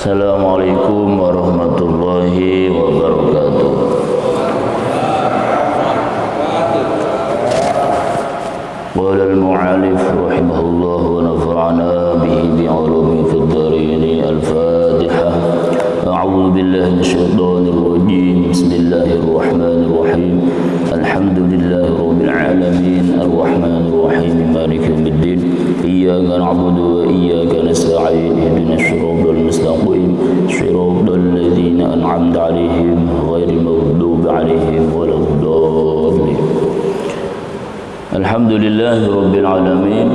Assalamualaikum warahmatullahi wabarakatuh. Qala al-mu'allif rahimahullah wa nafa'ana bihi bi'ulumihi fid dharain. Al-Fatihah. A'udzu billahi minasyaitonir rajim. Bismillahirrahmanirrahim. Alhamdulillahi rabbil alamin. Arrahmanir rahim. Maliki yaumiddin. Iyyaka na'budu wa iyyaka nasta'in. Ihdinas siratal mustaqim. Siratal ladzina an'amta 'alaihim ghairil maghdubi 'alaihim waladdallin. Alhamdulillahi rabbil alamin.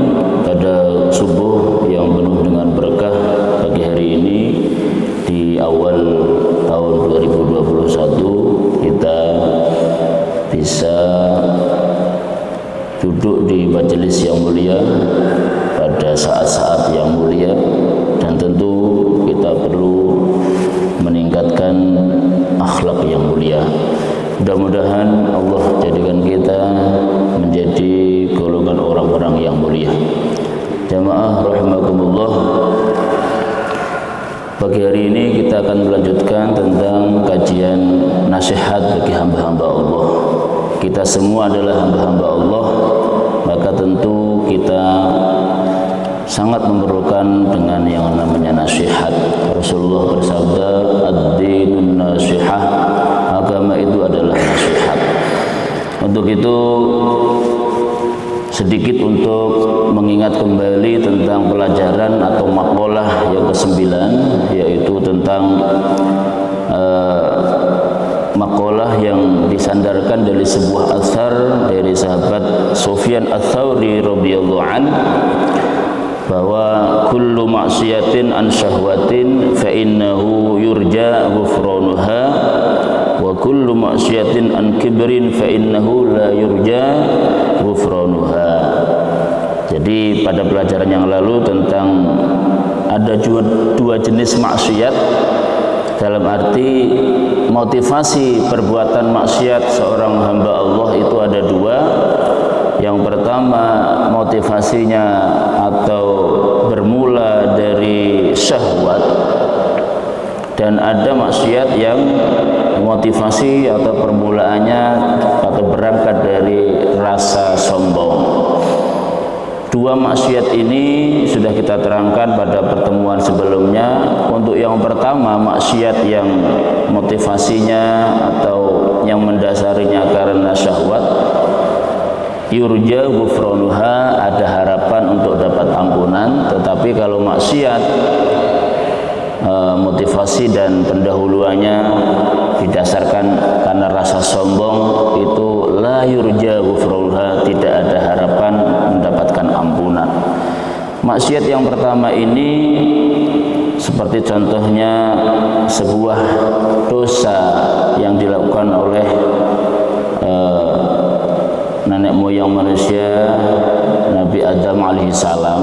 Pada subuh yang penuh dengan berkah pagi hari ini di awal tahun 2021 kita bisa duduk di majelis yang mulia pada saat-saat yang mulia, dan tentu kita perlu meningkatkan akhlak yang mulia. Mudah-mudahan Allah jadikan kita menjadi golongan orang-orang yang mulia. Jamaah rahimakumullah, pagi hari ini kita akan melanjutkan tentang kajian nasihat bagi hamba-hamba Allah. Kita semua adalah hamba-hamba Allah, maka tentu kita sangat memerlukan dengan yang namanya nasihat. Rasulullah bersabda, ad-dinun nasihah, agama itu adalah nasihat. Untuk itu sedikit untuk mengingat kembali tentang pelajaran atau maqalah yang ke-9, yaitu tentang maqalah yang disandarkan dari sebuah athar dari sahabat Sufyan Ats-Tsauri radhiyallahu an, bahwa kullu ma'siyatin an syahwatin fa innahu yurja ghufranuha wa kullu ma'siyatin an kibrin fa innahu la yurja ghufranuha. Jadi pada pelajaran yang lalu tentang ada dua jenis maksiat, dalam arti motivasi perbuatan maksiat seorang hamba Allah itu ada dua. Yang pertama motivasinya atau bermula dari syahwat, dan ada maksiat yang motivasi atau permulaannya atau berangkat dari rasa sombong. Dua maksiat ini sudah kita terangkan pada pertemuan sebelumnya. Untuk yang pertama, maksiat yang motivasinya atau yang mendasarinya karena syahwat, yurja ghufranuha, ada harapan untuk dapat ampunan. Tetapi kalau maksiat motivasi dan pendahuluannya didasarkan karena rasa sombong, itu la yurja ghufranuha, tidak ada harapan mendapatkan ampunan. Maksiat yang pertama ini seperti contohnya sebuah dosa yang dilakukan oleh nenek moyang manusia, Nabi Adam alaihissalam.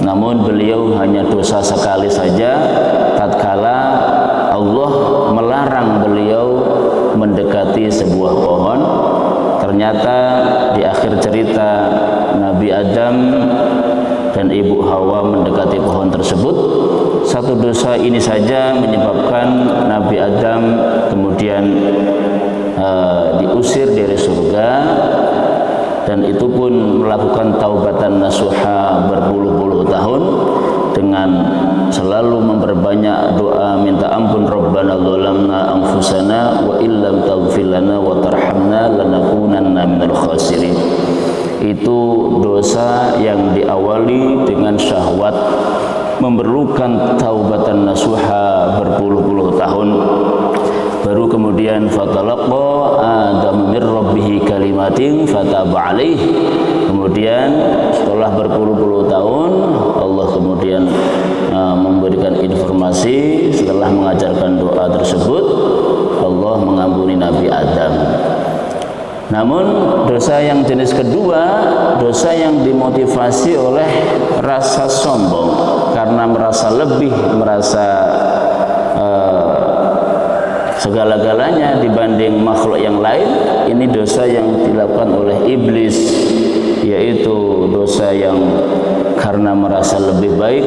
Namun beliau hanya dosa sekali saja, tatkala Allah melarang beliau mendekati sebuah pohon. Ternyata di akhir cerita Nabi Adam dan Ibu Hawa mendekati pohon tersebut. Satu dosa ini saja menyebabkan Nabi Adam kemudian diusir dari surga, dan itu pun melakukan taubatan nasuha berpuluh-puluh tahun dengan selalu memperbanyak doa minta ampun, Rabbana dzalamna anfusana wa illam taghfir lana wa tarhamna lanakunanna minal khasirin. Itu dosa yang diawali dengan syahwat, memerlukan taubatan nasuha berpuluh-puluh tahun. Baru kemudian fatalaqa Adam min rabbih kalimatin fataba alaih. Kemudian setelah berpuluh-puluh tahun Allah kemudian memberikan informasi, setelah mengajarkan doa tersebut Allah mengampuni Nabi Adam. Namun dosa yang jenis kedua, dosa yang dimotivasi oleh rasa sombong karena merasa lebih, merasa segala-galanya dibanding makhluk yang lain. Ini dosa yang dilakukan oleh iblis, yaitu dosa yang karena merasa lebih baik.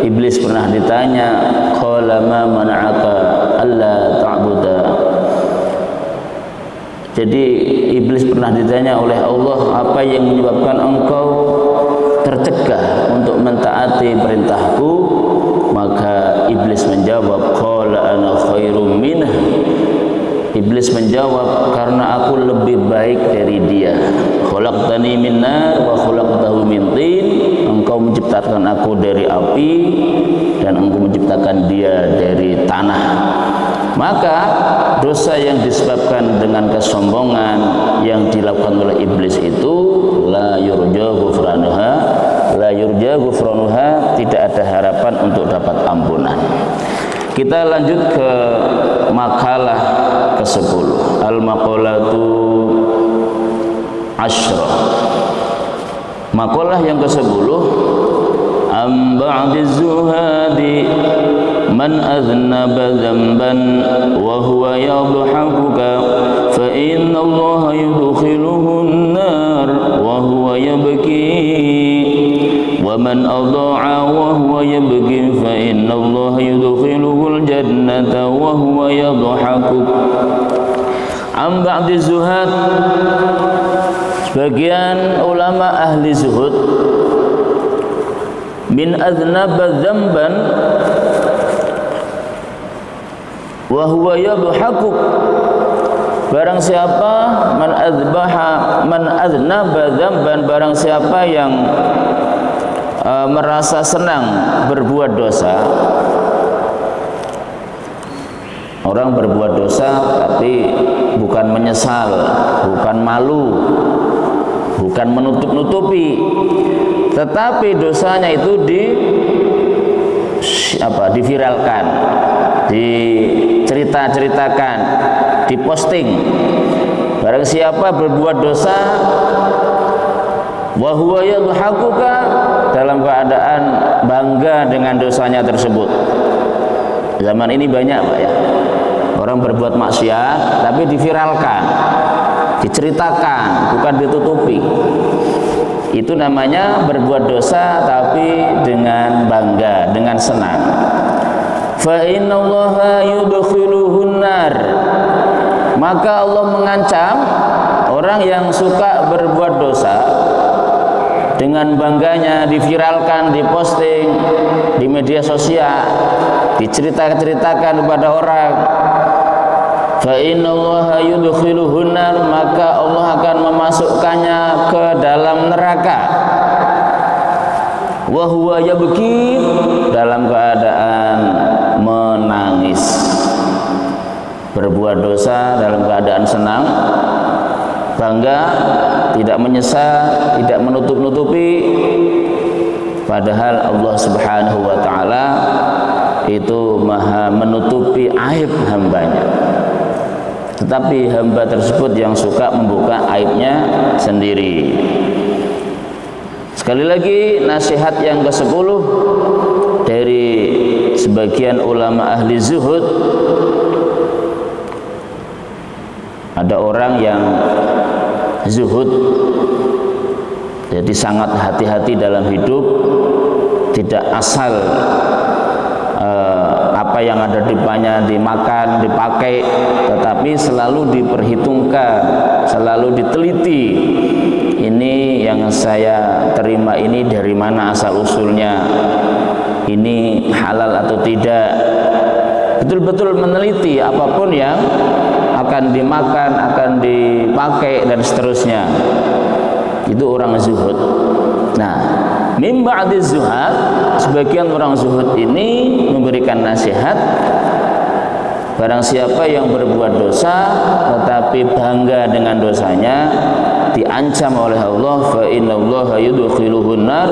Iblis pernah ditanya, qala ma mana'aka alla ta'buda. Jadi iblis pernah ditanya oleh Allah, apa yang menyebabkan engkau tercegah untuk mentaati perintahku? Maka iblis menjawab, qala ana khairum minhu. Iblis menjawab, karena aku lebih baik dari dia. Khalaqtani min nar wa khalaqtahu min tin. Engkau menciptakan aku dari api dan engkau menciptakan dia dari tanah. Maka dosa yang disebabkan dengan kesombongan yang dilakukan oleh iblis itu la yurja ghufranuha, tidak ada harapan untuk dapat ampunan. Kita lanjut ke makalah ke-10, al-maqalatu asyrah. Makalah yang ke-10, am ba'di zuhadi man aznaba dhanban wa huwa yadhakuka fa inna allaha yudkhiluhu an-nar wa huwa yabki wa man adha'a wa huwa yabki fa inna allaha yudkhiluhu al-jannata wa huwa yadhakuk. Am ba'di zuhad, sebagian ulama ahli zuhud, min aznaba dzamban wa huwa yadhakuk, barang siapa man aznaba dzamban, barang siapa yang merasa senang berbuat dosa. Orang berbuat dosa tapi bukan menyesal, bukan malu, bukan menutup-nutupi, tetapi dosanya itu diviralkan, diceritakan, diposting. Barang siapa berbuat dosa wa huwa yadhakuka, dalam keadaan bangga dengan dosanya tersebut. Zaman ini banyak, Pak, ya, orang berbuat maksiat tapi diviralkan, diceritakan, bukan ditutupi. Itu namanya berbuat dosa tapi dengan bangga, dengan senang. Fa innallaha yudkhiluhun nar, maka Allah mengancam orang yang suka berbuat dosa dengan bangganya, diviralkan, diposting di media sosial, diceritakan kepada orang. Fa innallaha yudkhiluhun nar, maka Allah akan memasukkannya ke dalam neraka. Wa huwa yabki, dalam keadaan menangis. Berbuat dosa dalam keadaan senang, bangga, tidak menyesal, tidak menutup-nutupi, padahal Allah Subhanahu wa taala itu maha menutupi aib hambanya. Tetapi hamba tersebut yang suka membuka aibnya sendiri. Sekali lagi, nasihat yang ke-10 dari sebagian ulama ahli zuhud. Ada orang yang zuhud, jadi sangat hati-hati dalam hidup, tidak asal apa yang ada di depannya dimakan, dipakai, tetapi selalu diperhitungkan, selalu diteliti. Ini yang saya terima ini dari mana asal usulnya, ini halal atau tidak. Betul-betul meneliti apapun yang akan dimakan, akan dipakai, dan seterusnya. Itu orang zuhud. Nah, min ba'di zuhad, sebagian orang zuhud ini memberikan nasihat, barang siapa yang berbuat dosa tetapi bangga dengan dosanya, diancam oleh Allah, fa innallaha yudkhiluhun nar,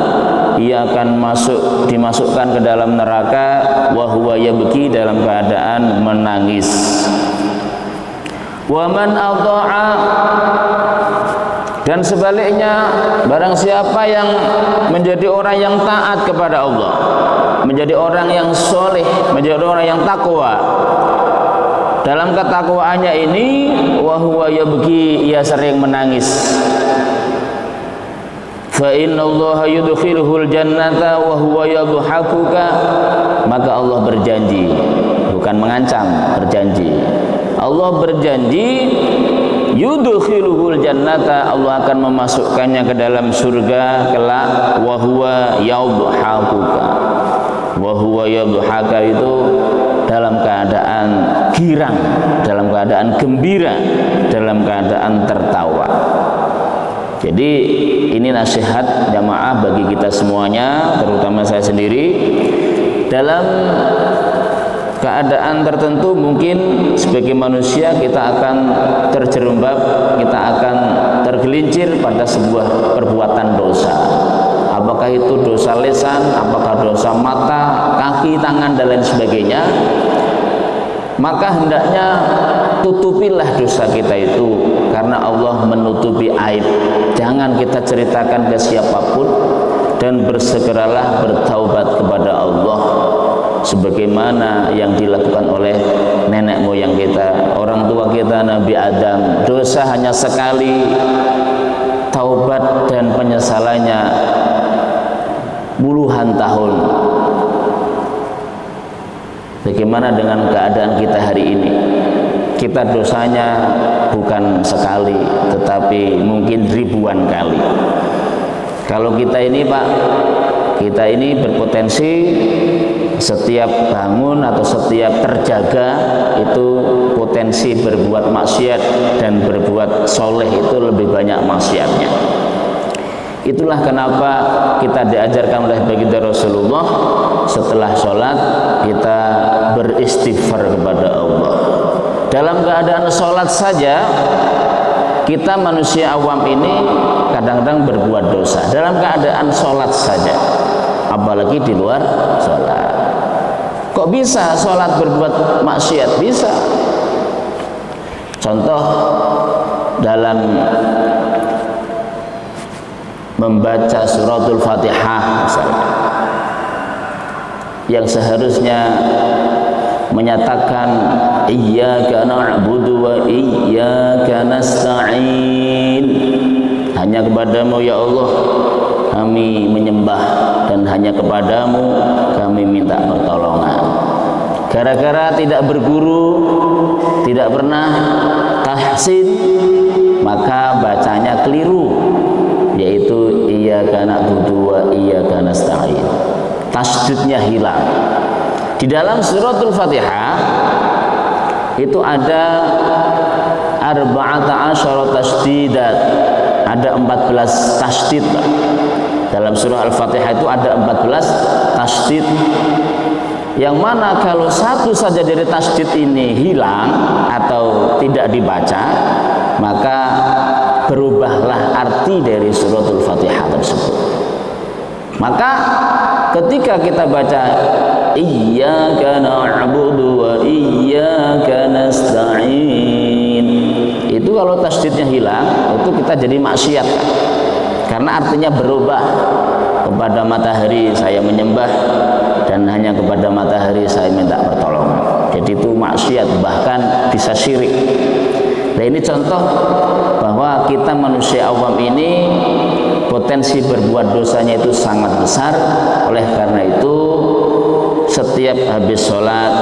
ia akan dimasukkan ke dalam neraka, wa huwa yabki, dalam keadaan menangis. Wa man adha'a, dan sebaliknya, barang siapa yang menjadi orang yang taat kepada Allah, menjadi orang yang soleh, menjadi orang yang takwa, dalam ketakwaannya ini wa huwa yabki, ia sering menangis. fa innallaha yudkhiluhul jannata wa huwa yadhakuka, maka Allah berjanji, bukan mengancam, berjanji. Allah berjanji yudkhiluhul jannata, Allah akan memasukkannya ke dalam surga kelak, wa huwa yadhakuka. Wa huwa yadhaka itu dalam keadaan girang, dalam keadaan gembira, dalam keadaan tertawa. Jadi ini nasihat jamaah bagi kita semuanya, terutama saya sendiri. Dalam keadaan tertentu mungkin sebagai manusia kita akan terjerembab, kita akan tergelincir pada sebuah perbuatan dosa. Apakah itu dosa lisan, apakah dosa mata, kaki, tangan, dan lain sebagainya. Maka hendaknya tutupilah dosa kita itu, karena Allah menutupi aib. Jangan kita ceritakan ke siapapun, dan bersegeralah bertaubat kepada Allah sebagaimana yang dilakukan oleh nenek moyang kita, orang tua kita, Nabi Adam. Dosa hanya sekali, taubat dan penyesalannya puluhan tahun. Bagaimana dengan keadaan kita hari ini? Kita dosanya bukan sekali, tetapi mungkin ribuan kali. Kalau kita ini Pak, kita ini berpotensi setiap bangun atau setiap terjaga itu potensi berbuat maksiat, dan berbuat soleh itu lebih banyak maksiatnya. Itulah kenapa kita diajarkan oleh baginda Rasulullah, setelah sholat kita beristighfar kepada Allah. Dalam keadaan sholat saja kita manusia awam ini kadang-kadang berbuat dosa dalam keadaan sholat saja, apalagi di luar sholat. Kok bisa sholat berbuat maksiat? Bisa. Contoh dalam membaca suratul Fatihah misalnya, yang seharusnya menyatakan iyyaka na'budu wa iyyaka nasta'in, hanya kepadamu ya Allah kami menyembah, dan hanya kepadamu kami minta pertolongan. Gara-gara tidak berguru, tidak pernah tahsin, maka bacanya keliru, yaitu iyyaka na'budu wa iyyaka nasta'in. Tasdidnya hilang. Di dalam suratul Fatihah itu ada arba'ata asyara tasdidat, ada 14 tasdid. Dalam surah Al-Fatihah itu ada 14 tasdid, yang mana kalau satu saja dari tasdid ini hilang atau tidak dibaca, maka berubahlah arti dari suratul Fatihah tersebut. Maka ketika kita baca iyyaka na'budu wa iyyaka nasta'in, itu kalau tasdidnya hilang, itu kita jadi maksiat, karena artinya berubah. Kepada matahari saya menyembah, dan hanya kepada matahari saya minta pertolongan. Jadi itu maksiat, bahkan bisa syirik. Nah, ini contoh bahwa kita manusia awam ini potensi berbuat dosanya itu sangat besar. Oleh karena itu setiap habis sholat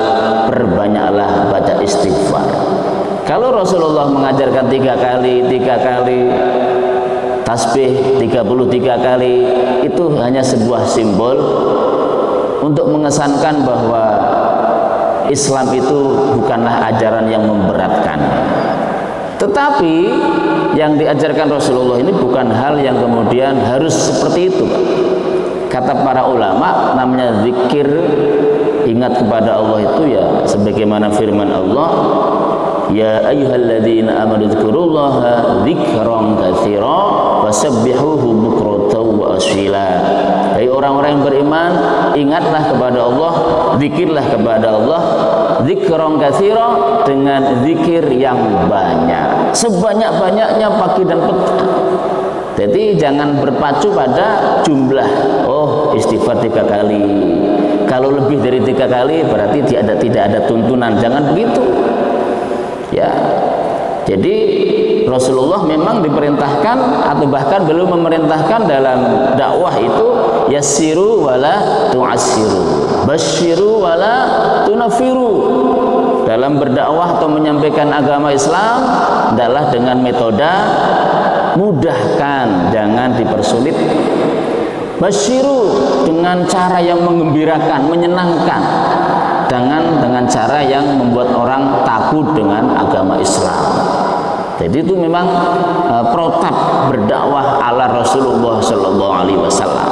perbanyaklah baca istighfar. Kalau Rasulullah mengajarkan 3 kali tasbih 33 kali, itu hanya sebuah simbol untuk mengesankan bahwa Islam itu bukanlah ajaran yang memberatkan. Tetapi yang diajarkan Rasulullah ini bukan hal yang kemudian harus seperti itu. Kata para ulama, namanya zikir, ingat kepada Allah itu ya sebagaimana firman Allah, ya ayyuhalladzina amanu dzkurullaha dzikran katsira wasabbihuhu bukratan wa asyila. Hai orang-orang yang beriman, ingatlah kepada Allah, zikirlah kepada Allah, dzikran katsira, dengan zikir yang banyak, sebanyak-banyaknya pagi dan petang. Jadi jangan berpacu pada jumlah. Oh, istighfar 3 kali. Kalau lebih dari 3 kali berarti tidak ada tuntunan. Jangan begitu. Ya. Jadi Rasulullah memang diperintahkan atau bahkan belum memerintahkan dalam dakwah itu yassiru wala tu'assiru, basyiru wala tunafiru. Dalam berdakwah atau menyampaikan agama Islam adalah dengan metode mudahkan, jangan dipersulit. Basyiru dengan cara yang menggembirakan, menyenangkan, dengan cara yang membuat orang takut dengan agama Islam. Jadi itu memang protap berdakwah ala Rasulullah Sallallahu Alaihi Wasallam.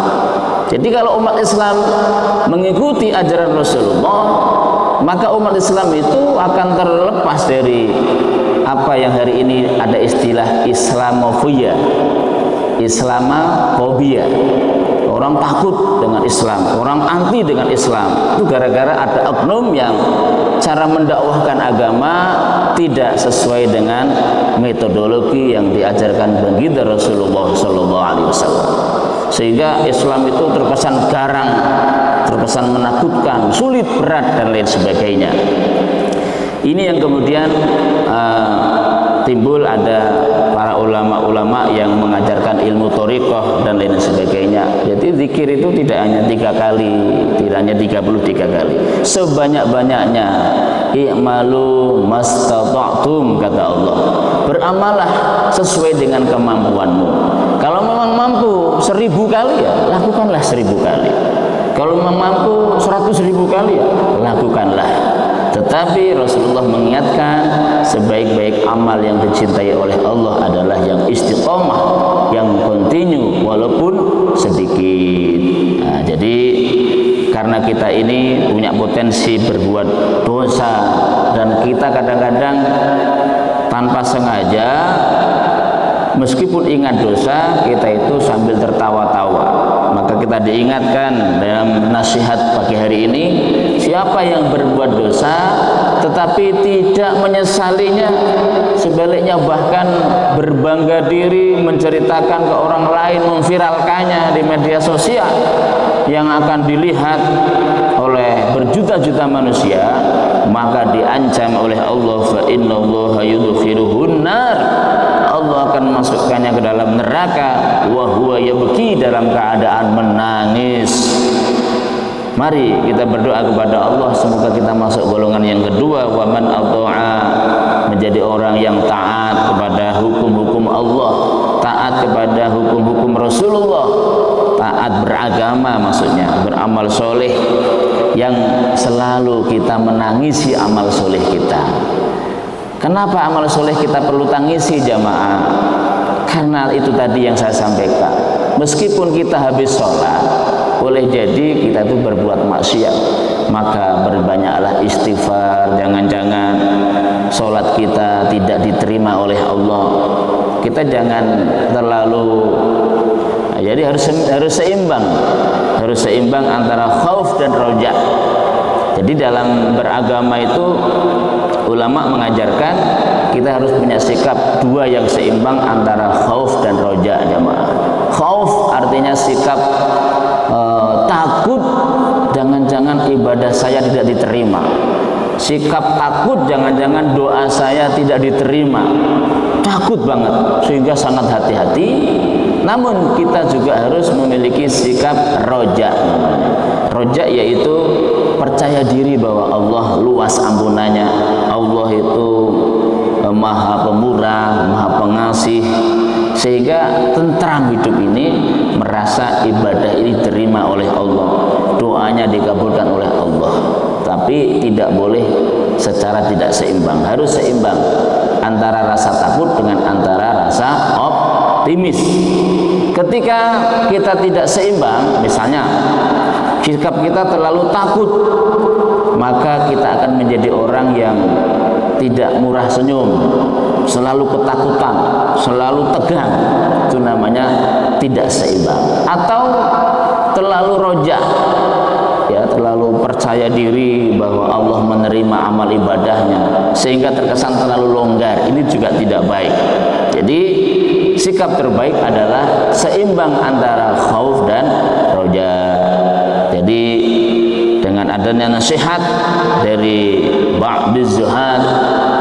Jadi kalau umat Islam mengikuti ajaran Rasulullah, maka umat Islam itu akan terlepas dari apa yang hari ini ada istilah Islamofobia, Islamofobia. Orang takut dengan Islam, orang anti dengan Islam. Itu gara-gara ada oknum yang cara mendakwahkan agama tidak sesuai dengan metodologi yang diajarkan baginda Rasulullah Sallallahu Alaihi Wasallam. Sehingga Islam itu terkesan garang, terkesan menakutkan, sulit, berat dan lain sebagainya. Ini yang kemudian timbul ada para ulama-ulama yang mengajarkan ilmu thariqah dan lain sebagainya. Jadi zikir itu tidak hanya 3 kali, tidak hanya 33 kali, sebanyak-banyaknya. I'malu mastata'tum, kata Allah. Beramallah sesuai dengan kemampuanmu. Kalau memang mampu 1000 kali, ya lakukanlah 1000 kali. Kalau memang mampu 100.000 kali, ya lakukanlah. Tetapi Rasulullah mengingatkan sebaik-baik amal yang dicintai oleh Allah adalah yang istiqomah, yang kontinu walaupun sedikit. Nah, jadi karena kita ini punya potensi berbuat dosa dan kita kadang-kadang tanpa sengaja, meskipun ingat dosa, kita itu sambil tertawa-tawa. Maka kita diingatkan dalam nasihat pagi hari ini, siapa yang berbuat dosa tetapi tidak menyesalinya, sebaliknya bahkan berbangga diri menceritakan ke orang lain, memviralkannya di media sosial yang akan dilihat oleh berjuta-juta manusia, maka diancam oleh Allah, fa innallaha yudkhiluhun nar, Allah akan memasukkannya ke dalam neraka, wa huwa yabki, dalam keadaan menangis. Mari kita berdoa kepada Allah semoga kita masuk golongan yang kedua, wa man atha'a, menjadi orang yang taat kepada hukum-hukum Allah, taat kepada hukum-hukum Rasulullah, taat beragama, maksudnya beramal soleh yang selalu kita menangisi amal soleh kita. Kenapa amal soleh kita perlu tangisi, jamaah? Karena itu tadi yang saya sampaikan. Meskipun kita habis sholat, boleh jadi kita itu berbuat maksiat, maka berbanyaklah istighfar. Jangan-jangan sholat kita tidak diterima oleh Allah. Kita jangan terlalu, jadi harus seimbang antara khauf dan roja. Jadi dalam beragama itu ulama mengajarkan kita harus punya sikap dua yang seimbang antara khauf dan roja, jamaah. Khauf artinya sikap takut jangan-jangan ibadah saya tidak diterima, sikap takut jangan-jangan doa saya tidak diterima, takut banget sehingga sangat hati-hati. Namun kita juga harus memiliki sikap roja. Roja yaitu percaya diri bahwa Allah luas ampunannya, Allah itu maha pemurah, maha pengasih, sehingga tentram hidup ini, merasa ibadah ini diterima oleh Allah, doanya dikabulkan oleh Allah. Tapi tidak boleh secara tidak seimbang, harus seimbang antara rasa takut dengan antara rasa optimis. Ketika kita tidak seimbang, misalnya sikap kita terlalu takut, maka kita akan menjadi orang yang tidak murah senyum, selalu ketakutan, selalu tegang. Itu namanya tidak seimbang. Atau terlalu roja, ya, terlalu percaya diri bahwa Allah menerima amal ibadahnya, sehingga terkesan terlalu longgar. Ini juga tidak baik. Jadi sikap terbaik adalah seimbang antara khauf dan roja. Jadi dengan adanya nasihat dari ba'd zuhad,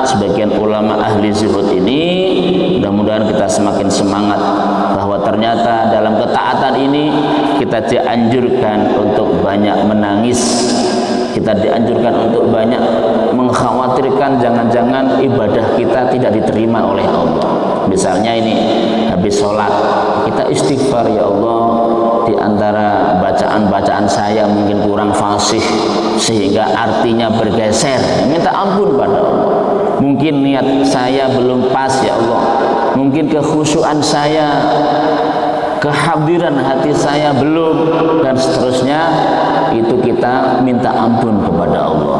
sebagian ulama ahli zuhud ini, mudah-mudahan kita semakin semangat bahwa ternyata dalam ketaatan ini kita dianjurkan untuk banyak menangis, kita dianjurkan untuk banyak mengkhawatirkan jangan-jangan ibadah kita tidak diterima oleh Allah. Misalnya ini habis sholat kita istighfar, ya Allah, di antara bacaan-bacaan saya mungkin kurang fasih sehingga artinya bergeser, minta ampun pada Allah. Mungkin niat saya belum pas, ya Allah, mungkin kekhusyuan saya, kehadiran hati saya belum, dan seterusnya. Itu kita minta ampun kepada Allah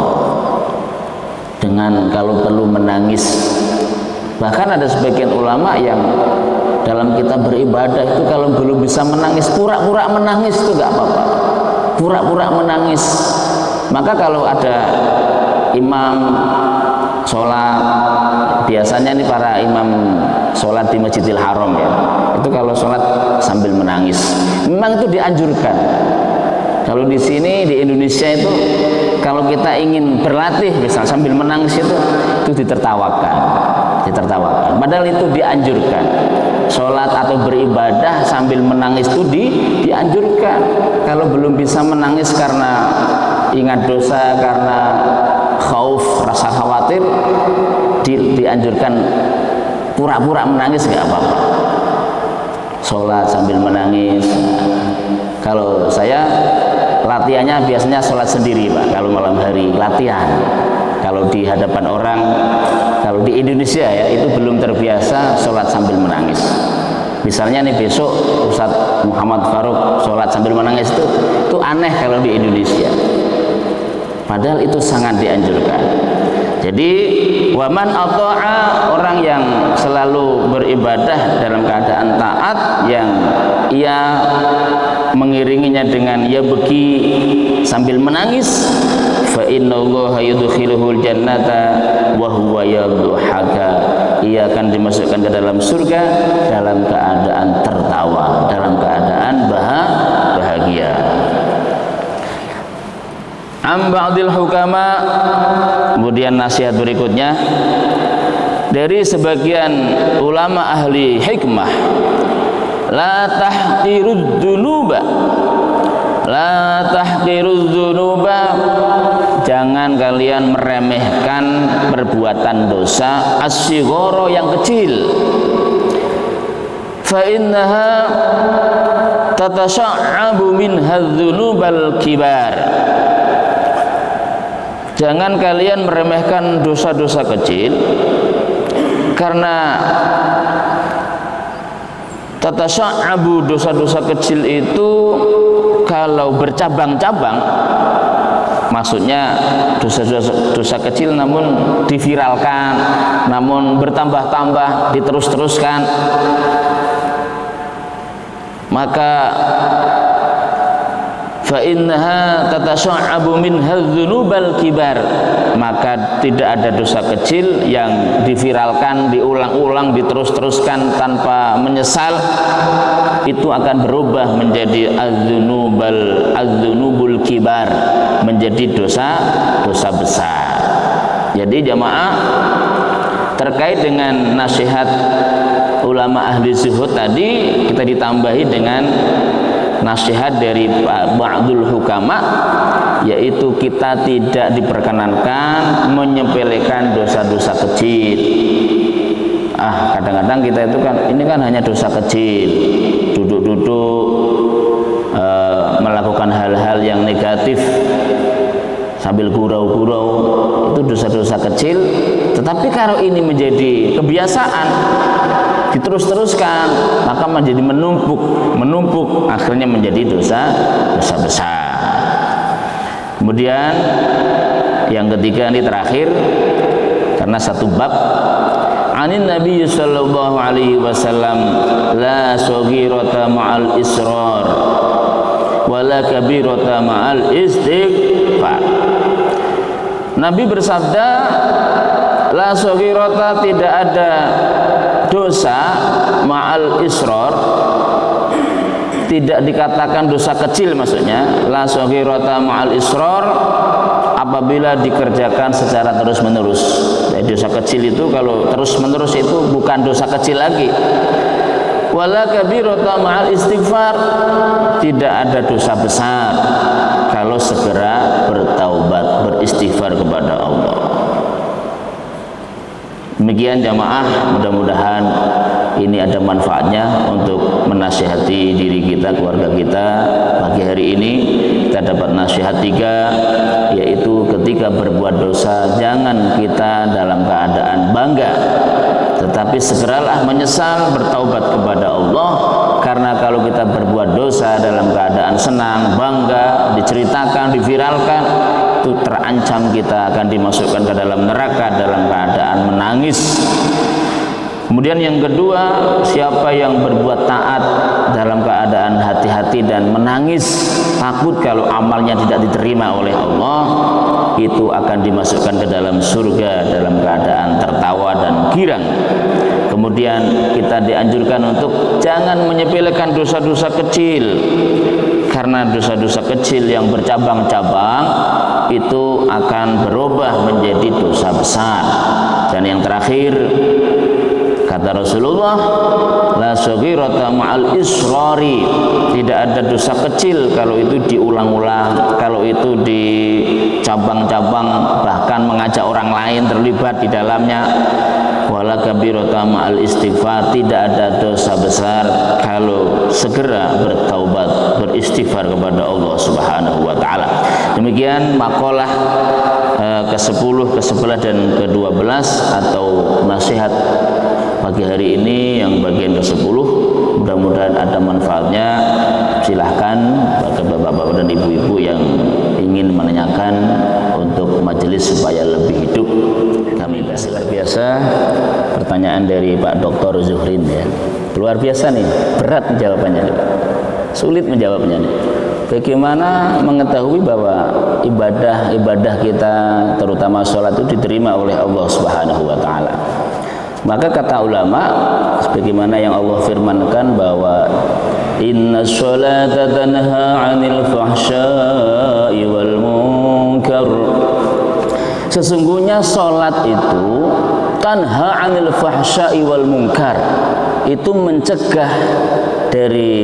dengan kalau perlu menangis. Bahkan ada sebagian ulama yang dalam kita beribadah itu kalau belum bisa menangis, pura-pura menangis itu gak apa-apa, pura-pura menangis. Maka kalau ada imam sholat, biasanya nih para imam sholat di Masjidil Haram ya, itu kalau sholat sambil menangis, memang itu dianjurkan. Kalau di sini di Indonesia itu kalau kita ingin berlatih misal sambil menangis itu ditertawakan. Padahal itu dianjurkan. Sholat atau beribadah sambil menangis itu dianjurkan. Kalau belum bisa menangis karena ingat dosa, karena khauf, rasa khawatir, dianjurkan pura-pura menangis nggak apa-apa. Sholat sambil menangis. Kalau saya latihannya biasanya sholat sendiri Pak, kalau malam hari latihan. Kalau di hadapan orang, kalau di Indonesia ya itu belum terbiasa sholat sambil menangis. Misalnya nih besok Ustadz Muhammad Faruk sholat sambil menangis itu aneh kalau di Indonesia. Padahal itu sangat dianjurkan. Jadi waman ata'a, orang yang selalu beribadah dalam keadaan taat, yang ia mengiringinya dengan ya beki sambil menangis, fa innallaha yudkhiluhul jannata wa huwa yadhhaka, ia akan dimasukkan ke dalam surga dalam keadaan tertawa, dalam keadaan bahagia. Ba'dil hukama, kemudian nasihat berikutnya dari sebagian ulama ahli hikmah, la tahqirud dzunuba, la tahqirud dzunuba, jangan kalian meremehkan perbuatan dosa as-shighara yang kecil, fa innaha tatasha'abu minha dzunubal kibar, jangan kalian meremehkan dosa-dosa kecil karena tatasya'abu, dosa-dosa kecil itu kalau bercabang-cabang, maksudnya dosa kecil namun diviralkan, namun bertambah-tambah, diterus-teruskan, maka fa innaha tatasya'abu minha dzunubal kibar, maka tidak ada dosa kecil yang diviralkan, diulang-ulang, diterus-teruskan tanpa menyesal, itu akan berubah menjadi az-dzunubul kibar, menjadi dosa besar. Jadi jamaah, terkait dengan nasihat ulama ahli zuhud tadi, kita ditambahi dengan nasihat dari ba'dul hukama, yaitu kita tidak diperkenankan menyepelekan dosa-dosa kecil. Kadang-kadang kita itu kan, ini kan hanya dosa kecil, duduk-duduk melakukan hal-hal yang negatif sambil gurau-gurau, itu dosa-dosa kecil. Tetapi kalau ini menjadi kebiasaan, diterus-teruskan, maka menjadi menumpuk, akhirnya menjadi dosa besar. Kemudian yang ketiga, ini terakhir karena satu bab, anin Nabi sallallahu alaihi wasallam, la saghirata ma'al israr wala kabirata ma'al istighfar. Nabi bersabda, la saghirata, tidak ada dosa ma'al israr, tidak dikatakan dosa kecil, maksudnya la saghirata ma'al israr, apabila dikerjakan secara terus-menerus. Dosa kecil itu kalau terus-menerus itu bukan dosa kecil lagi. Wala kabirata ma'al istighfar, tidak ada dosa besar kalau segera bertaubat, beristighfar kepada Allah. Demikian jamaah, mudah-mudahan ini ada manfaatnya untuk menasihati diri kita, keluarga kita. Pagi hari ini kita dapat nasihat 3, yaitu ketika berbuat dosa jangan kita dalam keadaan bangga, tetapi segeralah menyesal, bertaubat kepada Allah. Karena kalau kita berbuat dosa dalam keadaan senang, bangga, diceritakan, diviralkan, itu terancam kita akan dimasukkan ke dalam neraka dalam keadaan menangis. Kemudian yang kedua, siapa yang berbuat taat dalam keadaan hati-hati dan menangis, takut kalau amalnya tidak diterima oleh Allah, itu akan dimasukkan ke dalam surga dalam keadaan tertawa dan girang. Kemudian kita dianjurkan untuk jangan menyepelekan dosa-dosa kecil, karena dosa-dosa kecil yang bercabang-cabang itu akan berubah menjadi dosa besar. Dan yang terakhir, kata Rasulullah, la saghirata ma'al israri, tidak ada dosa kecil kalau itu diulang-ulang, kalau itu dicabang-cabang, bahkan mengajak orang lain terlibat di dalamnya. Wala kabirata ma'al istighfar, tidak ada dosa besar kalau segera bertaubat, beristighfar kepada Allah Subhanahu wa taala. Demikian makalah ke-10, ke-11 dan ke-12 atau nasihat pagi hari ini yang bagian ke-10. Mudah-mudahan ada manfaatnya. Silahkan bagi bapak-bapak dan ibu-ibu yang ingin menanyakan untuk majelis supaya lebih hidup, kami luar biasa. Pertanyaan dari Pak Dr. Zuhrin ya, luar biasa nih, berat jawabannya nih, sulit menjawabnya nih. Bagaimana mengetahui bahwa ibadah kita terutama sholat itu diterima oleh Allah Subhanahu wa taala? Maka kata ulama, sebagaimana yang Allah firmankan bahwa inna sholata tanha 'anil fahsya'i wal munkar, sesungguhnya sholat itu tanha 'anil fahsya'i wal munkar, itu mencegah dari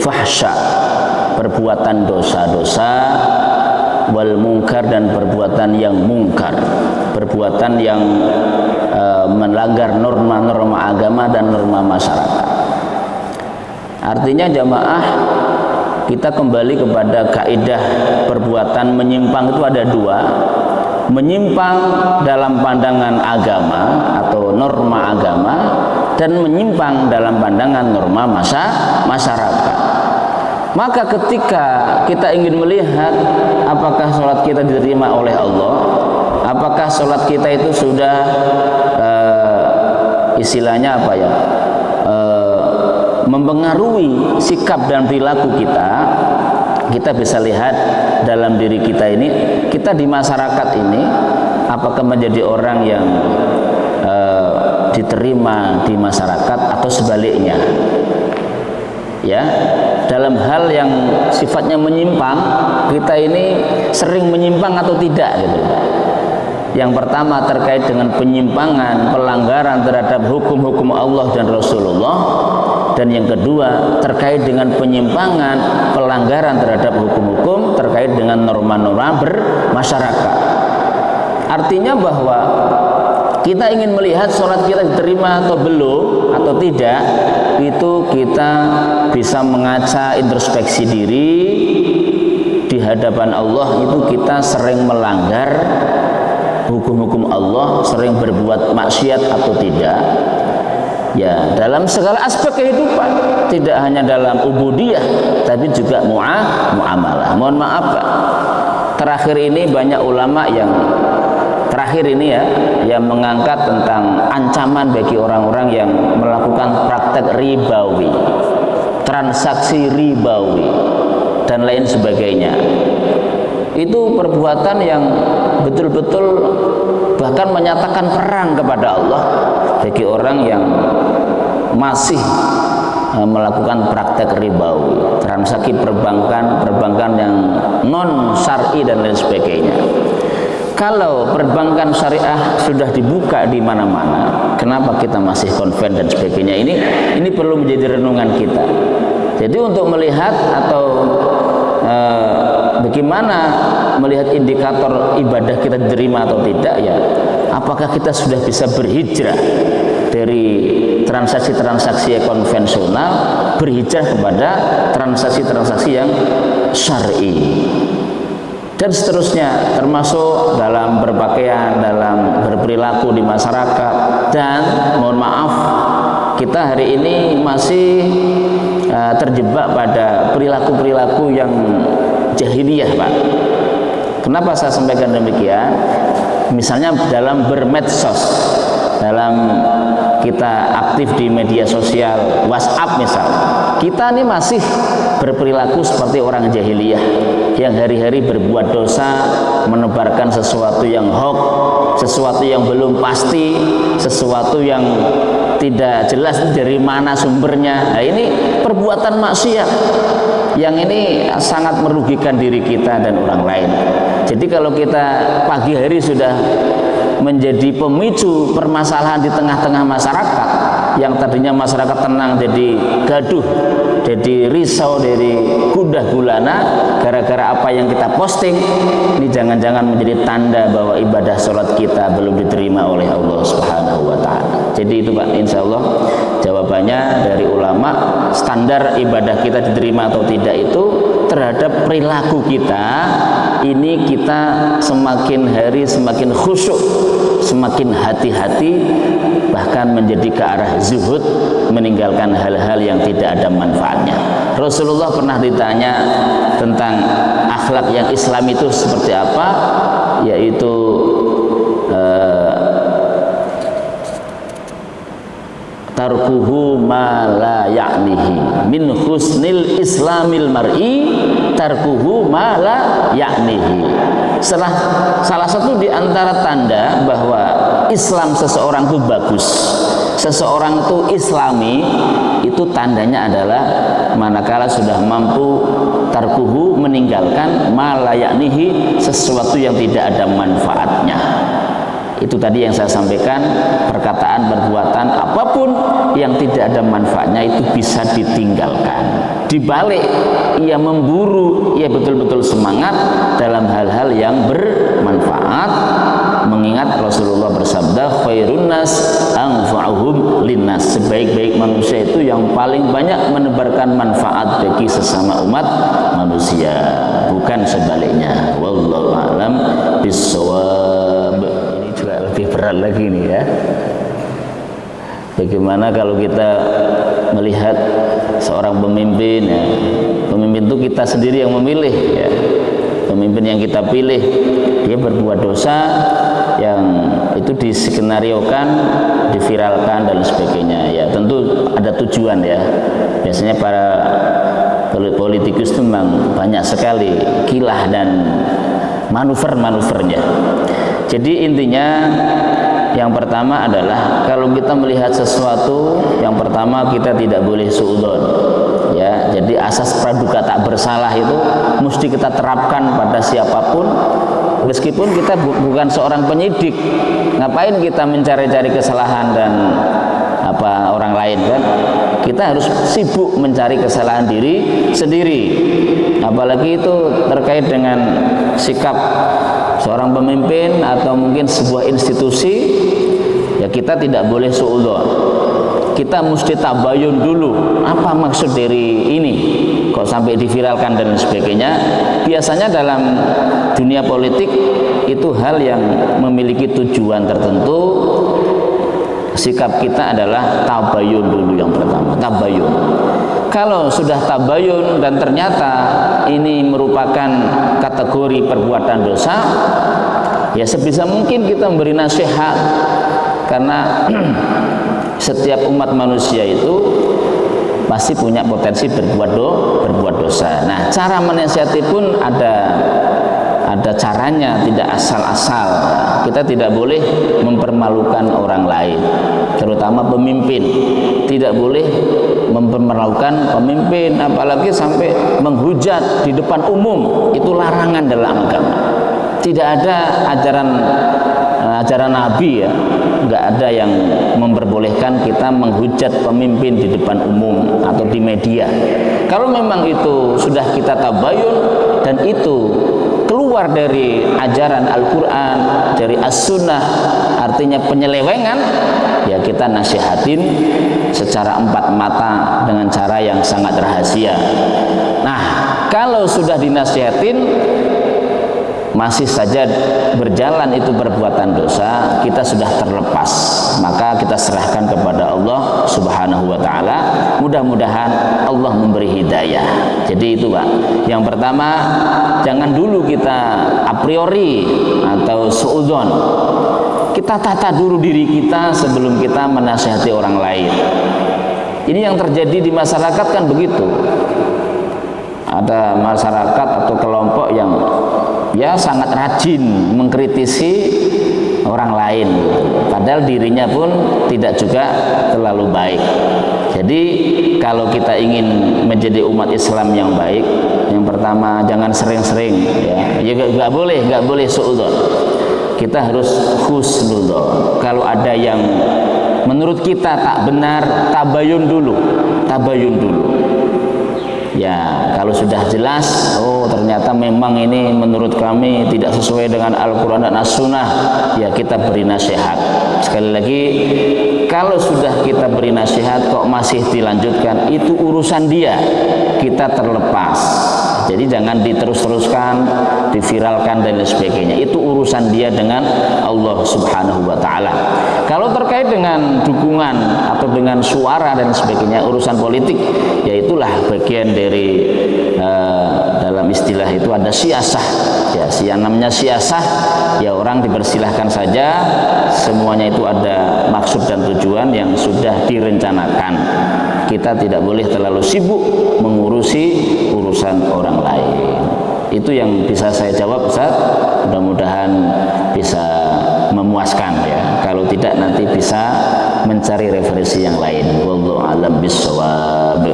fahsya, perbuatan dosa-dosa, wal munkar, dan perbuatan yang mungkar, perbuatan yang melanggar norma-norma agama dan norma masyarakat. Artinya jamaah, kita kembali kepada kaidah perbuatan menyimpang itu ada 2. Menyimpang dalam pandangan agama atau norma agama, dan menyimpang dalam pandangan norma masyarakat. Maka ketika kita ingin melihat apakah sholat kita diterima oleh Allah, apakah sholat kita itu sudah istilahnya apa ya, mempengaruhi sikap dan perilaku kita, kita bisa lihat dalam diri kita ini, kita di masyarakat ini apakah menjadi orang yang diterima di masyarakat atau sebaliknya. Ya, dalam hal yang sifatnya menyimpang, kita ini sering menyimpang atau tidak gitu. Yang pertama terkait dengan penyimpangan, pelanggaran terhadap hukum-hukum Allah dan Rasulullah, dan yang kedua terkait dengan penyimpangan, pelanggaran terhadap hukum-hukum terkait dengan norma-norma bermasyarakat. Artinya bahwa kita ingin melihat sholat kita diterima atau belum atau tidak, itu kita bisa mengaca introspeksi diri di hadapan Allah. Itu kita sering melanggar hukum-hukum Allah, sering berbuat maksiat atau tidak, ya, dalam segala aspek kehidupan, tidak hanya dalam ubudiyah tapi juga muamalah. Mohon maaf Pak, terakhir ini banyak ulama yang yang mengangkat tentang ancaman bagi orang-orang yang melakukan praktek ribawi, transaksi ribawi dan lain sebagainya. Itu perbuatan yang betul-betul bahkan menyatakan perang kepada Allah bagi orang yang masih melakukan praktek ribawi, transaksi perbankan yang non syar'i dan lain sebagainya. Kalau perbankan syariah sudah dibuka di mana-mana, kenapa kita masih konven dan sebagainya? Ini perlu menjadi renungan kita. Jadi untuk melihat atau bagaimana melihat indikator ibadah kita diterima atau tidak, ya apakah kita sudah bisa berhijrah dari transaksi-transaksi konvensional berhijrah kepada transaksi-transaksi yang syar'i dan seterusnya, termasuk dalam berpakaian, dalam berperilaku di masyarakat. Dan mohon maaf, kita hari ini masih terjebak pada perilaku-perilaku yang jahiliyah, Pak. Kenapa saya sampaikan demikian? Misalnya dalam bermedsos, dalam kita aktif di media sosial, WhatsApp misal, kita ini masih berperilaku seperti orang jahiliyah yang hari-hari berbuat dosa, menebarkan sesuatu yang hoax, sesuatu yang belum pasti, sesuatu yang tidak jelas dari mana sumbernya. Nah, ini perbuatan maksiat yang ini sangat merugikan diri kita dan orang lain. Jadi kalau kita pagi hari sudah menjadi pemicu permasalahan di tengah-tengah masyarakat, yang tadinya masyarakat tenang jadi gaduh, jadi risau, jadi gundah gulana gara-gara apa yang kita posting, ini jangan-jangan menjadi tanda bahwa ibadah sholat kita belum diterima oleh Allah Subhanahu wa ta'ala. Jadi itu Pak, insya Allah jawabannya dari ulama, standar ibadah kita diterima atau tidak itu terhadap perilaku kita. Ini kita semakin hari semakin khusyuk, semakin hati-hati, bahkan menjadi ke arah zuhud, meninggalkan hal-hal yang tidak ada manfaatnya. Rasulullah pernah ditanya tentang akhlak yang Islam itu seperti apa, yaitu tarkuhu ma la ya'nihi, min husnil islamil mar'i tarkuhu ma la ya'nihi. Salah satu di antara tanda bahwa Islam seseorang itu bagus, seseorang itu islami, itu tandanya adalah manakala sudah mampu tarkuhu, meninggalkan ma la ya'nihi, sesuatu yang tidak ada manfaatnya. Itu tadi yang saya sampaikan, perkataan, perbuatan, apapun yang tidak ada manfaatnya itu bisa ditinggalkan. Dibalik, ia memburu, ia betul-betul semangat dalam hal-hal yang bermanfaat. Mengingat Rasulullah bersabda, khairun nas anfa'uhum linnas, sebaik-baik manusia itu yang paling banyak menebarkan manfaat bagi sesama umat manusia, bukan sebaliknya. Wallahu a'lam bissawab. Lebih berat lagi nih ya, bagaimana kalau kita melihat seorang pemimpin, ya, pemimpin itu kita sendiri yang memilih, ya, pemimpin yang kita pilih, dia berbuat dosa yang itu diskenariokan, diviralkan dan sebagainya, ya tentu ada tujuan, ya. Biasanya para politikus itu memang banyak sekali kilah dan manuver-manuvernya. Jadi intinya yang pertama adalah kalau kita melihat sesuatu, yang pertama kita tidak boleh suudzon, ya. Jadi asas praduga tak bersalah itu mesti kita terapkan pada siapapun, meskipun kita bukan seorang penyidik. Ngapain kita mencari-cari kesalahan dan orang lain, kan? Kita harus sibuk mencari kesalahan diri sendiri, apalagi itu terkait dengan sikap seorang pemimpin atau mungkin sebuah institusi, ya kita tidak boleh suudzon. Kita mesti tabayun dulu, apa maksud dari ini, kok sampai diviralkan dan sebagainya. Biasanya dalam dunia politik itu hal yang memiliki tujuan tertentu. Sikap kita adalah tabayun dulu yang pertama, tabayun. Kalau sudah tabayun dan ternyata ini merupakan kategori perbuatan dosa, ya sebisa mungkin kita memberi nasihat, karena setiap umat manusia itu pasti punya potensi berbuat dosa. Nah, cara menasihati pun ada caranya, tidak asal-asal. kita tidak boleh mempermalukan orang lain, terutama pemimpin. Tidak boleh mempermalukan pemimpin, apalagi sampai menghujat di depan umum. Itu larangan dalam agama. Tidak ada ajaran Nabi, ya, nggak ada yang memperbolehkan kita menghujat pemimpin di depan umum atau di media. Kalau memang itu sudah kita tabayun dan itu keluar dari ajaran Al-Quran, dari As-Sunnah, artinya penyelewengan, ya kita nasihatin secara empat mata dengan cara yang sangat rahasia. Nah, kalau sudah dinasihatin masih saja berjalan itu perbuatan dosa, kita sudah terlepas, maka kita serahkan kepada Allah Subhanahu wa ta'ala. Mudah-mudahan Allah memberi hidayah. Jadi itu Pak, yang pertama, jangan dulu kita a priori atau suudzon, kita tata dulu diri kita sebelum kita menasihati orang lain. Ini yang terjadi di masyarakat kan begitu. Ada masyarakat atau kelompok yang ya sangat rajin mengkritisi orang lain, padahal dirinya pun tidak juga terlalu baik. Jadi kalau kita ingin menjadi umat Islam yang baik, yang pertama jangan sering-sering, ya nggak boleh suudzon. Kita harus husnudzon. Kalau ada yang menurut kita tak benar, tabayun dulu. Ya, kalau sudah jelas, oh ternyata memang ini menurut kami tidak sesuai dengan Al-Quran dan As-Sunnah, ya kita beri nasihat. Sekali lagi, kalau sudah kita beri nasihat kok masih dilanjutkan, itu urusan dia, kita terlepas. Jadi jangan diterus-teruskan, diviralkan dan lain sebagainya. Itu urusan dia dengan Allah Subhanahu wa ta'ala. Kalau terkait dengan dukungan atau dengan suara dan sebagainya, urusan politik, ya itulah bagian dari dalam istilah itu ada siasah. Ya, yang namanya siasah, ya orang dipersilahkan saja, semuanya itu ada maksud dan tujuan yang sudah direncanakan. Kita tidak boleh terlalu sibuk mengurusi urusan orang lain. Itu yang bisa saya jawab, Ustaz. Mudah-mudahan bisa memuaskan, ya. Kalau tidak nanti bisa mencari referensi yang lain. Wallahu a'lam bishawab.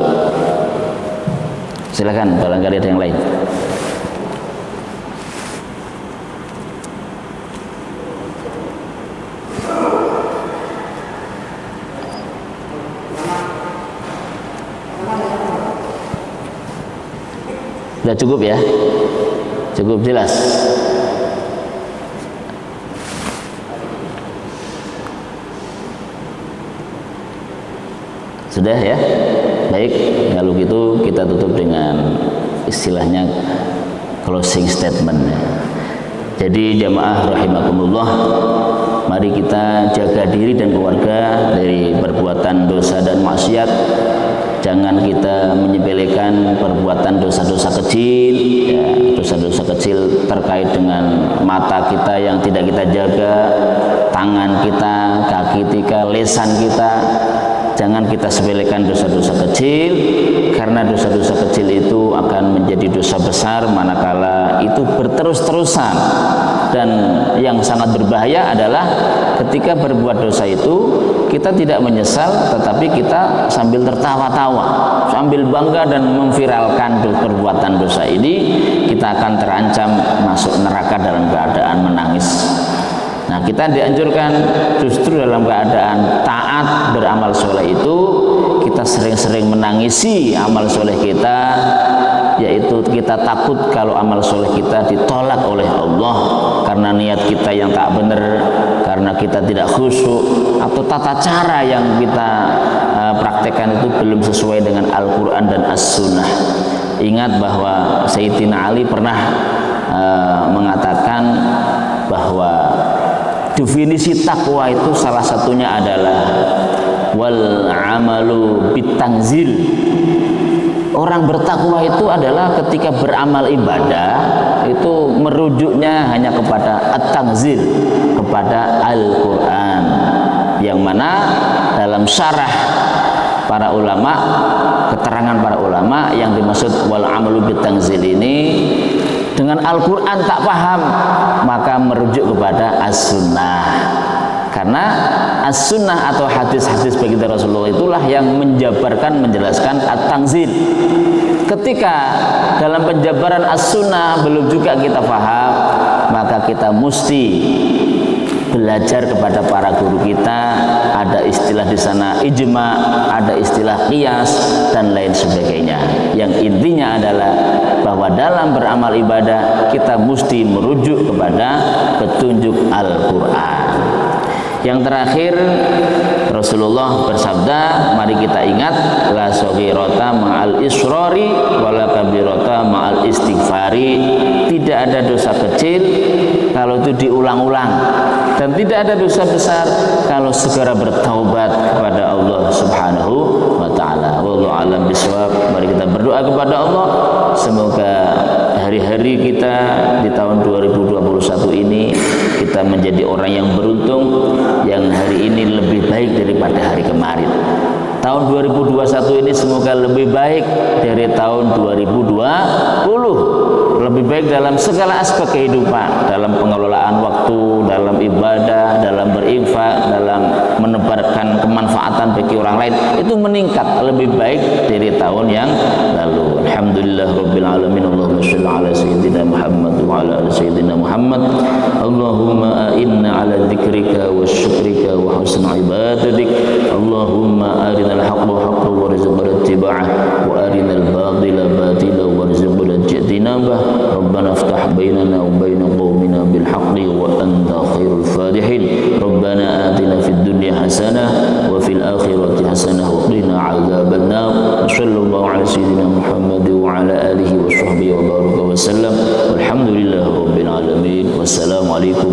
Silakan, barangkali ada yang lain. Sudah cukup ya? Cukup jelas? Sudah ya? Baik, kalau gitu kita tutup dengan istilahnya closing statement. Jadi jamaah rahimakumullah, mari kita jaga diri dan keluarga dari perbuatan dosa dan maksiat. Jangan kita menyepelekan perbuatan dosa-dosa kecil, ya, dosa-dosa kecil terkait dengan mata kita yang tidak kita jaga, tangan kita, kaki kita, lisan kita. Jangan kita sepelekan dosa-dosa kecil, karena dosa-dosa kecil itu akan menjadi dosa besar manakala itu berterus-terusan. Dan yang sangat berbahaya adalah ketika berbuat dosa itu kita tidak menyesal, tetapi kita sambil tertawa-tawa, sambil bangga dan memviralkan perbuatan dosa ini, kita akan terancam masuk neraka dalam keadaan menangis. Nah, kita dianjurkan justru dalam keadaan taat beramal soleh itu kita sering-sering menangisi amal soleh kita, yaitu kita takut kalau amal soleh kita ditolak oleh Allah karena niat kita yang tak benar, karena kita tidak khusyuk, atau tata cara yang kita praktekkan itu belum sesuai dengan Al-Quran dan As-Sunnah. Ingat bahwa Sayyidina Ali pernah mengatakan bahwa definisi takwa itu salah satunya adalah wal amalu bitanzil. Orang bertakwa itu adalah ketika beramal ibadah itu merujuknya hanya kepada at-tanzil, kepada Al-Quran, yang mana dalam syarah para ulama, keterangan para ulama, yang dimaksud wal amalu bitanzil ini dengan Al-Quran tak paham, maka merujuk kepada As-Sunnah. Karena As-Sunnah atau hadis-hadis baginda Rasulullah itulah yang menjabarkan, menjelaskan At-Tanzil. Ketika dalam penjabaran As-Sunnah belum juga kita paham, maka kita mesti belajar kepada para guru kita. Ada istilah di sana ijma, ada istilah qiyas dan lain sebagainya. Yang intinya adalah bahwa dalam beramal ibadah kita mesti merujuk kepada petunjuk Al-Quran. Yang terakhir, Rasulullah bersabda, mari kita ingat, la saghirata ma'al israri wala kabirata ma'al istighfari. Tidak ada dosa kecil kalau itu diulang-ulang, dan tidak ada dosa besar kalau segera bertaubat kepada Allah Subhanahu wa taala. Wallahu a'lam bishawab. Mari kita berdoa kepada Allah, semoga hari-hari kita di tahun 2021 ini kita menjadi orang yang beruntung, yang hari ini lebih baik daripada hari kemarin. Tahun 2021 ini semoga lebih baik dari tahun 2020, lebih baik dalam segala aspek kehidupan, dalam pengelolaan waktu, dalam ibadah, dalam berinfak, dalam menebarkan kemanfaatan bagi orang lain, itu meningkat lebih baik dari tahun yang lalu. Alhamdulillah rabbil alamin. Allahumma shalli ala sayyidina Muhammad wa ala ali sayyidina Muhammad. Allahumma a'inna ala dzikrika wa syukrika wa husni ibadatik. Allahumma arinal haqqa haqqan warzuqna ittiba'ah wa arinal batila batilan warzuqna ijtinabah. Rabbana iftah bainana wa bain qaumina bil haqqi wa anta khairul fatihin. Rabbana atina fid dunya hasanah wa fil akhirati hasanah wa qina adzaban nar. Sallallahu ala sayyidina Muhammad wa ala alihi wa sahbihi wa baraka wa sallam. Walhamdulillahi rabbil alamin. Wassalamu alaikum